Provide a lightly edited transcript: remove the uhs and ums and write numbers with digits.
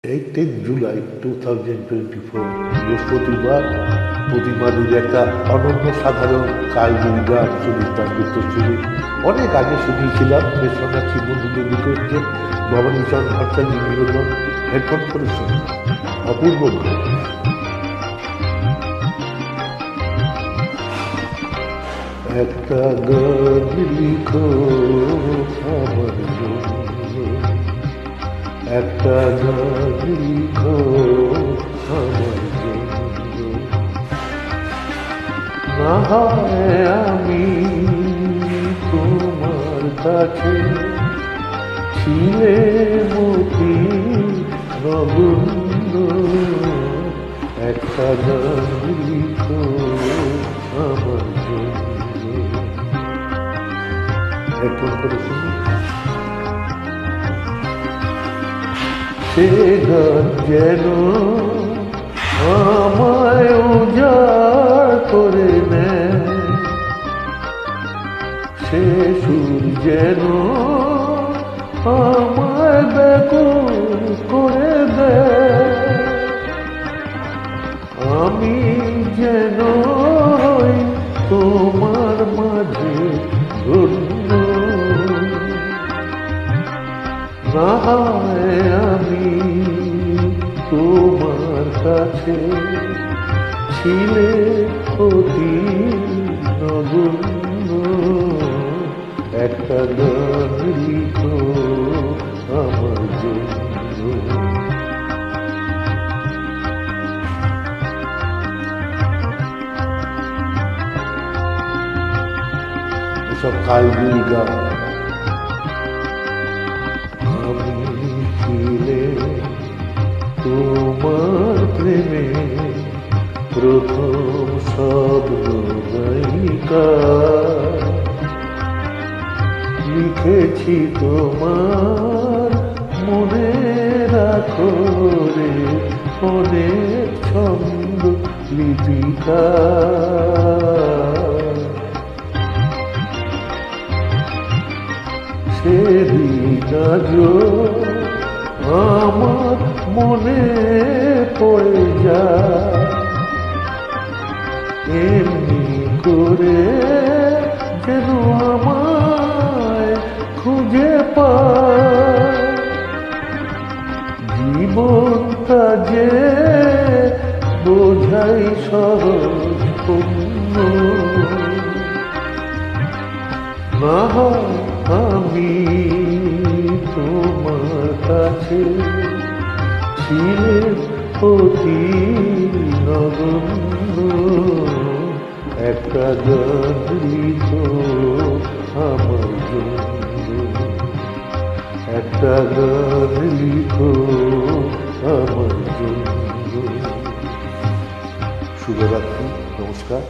18 জুলাই 2024 বৃহস্পতিবার প্রতিমাদের একটা অনন্য সাধারণ কালজয়ী গান সুনিতার গুপ্তশ্রী অনেক আগে শুনিয়েছিলাম বেশনাথী বন্ধুদের নিকটে ভবানীচরণ ভট্টাচার্য নিবেদন হেডফোন করে শুনি অপূর্ব গান। একটা গান লিখো আমার জন্য, একটা গান লিখো আমার জন্য, না হয় আমি তোমার কাছে ছিলে মতি নগণ্য, একটা গান লিখো আমার জন্য। হেডফোন করে শুনি। সে গান যেন আমায় উজাড় করে নেয়, সে সুর যেন আমায় ব্যাকুল করে দেয়, আমি যেন হই তোমার মাঝে ধন্য, না হয় আমি তোমার কাছে ছিলে অতি নগণ্য, একটা গান লিখো আমার জন্য। এসব কালজয়ী গান। আমি ছিলে তোমার প্রেমে প্রথম শব্দ গায়িকা, লিখেছি তোমার মনে রাখো রে অনেক ছন্দ লিপিকা, সেদিন আজও আমার মনে পড়ে যায়, এমনি করে যেন আমায় খুঁজে পায়, জীবনটা যে বোঝাই সহজ পূর্ণ, না হয় আমি তোমার কাছে ছিলে অতি নগণ্য, একটা গান লিখো আমার জন্য, একটা গান লিখো আমার জন্য। শুভরাত্রি, নমস্কার।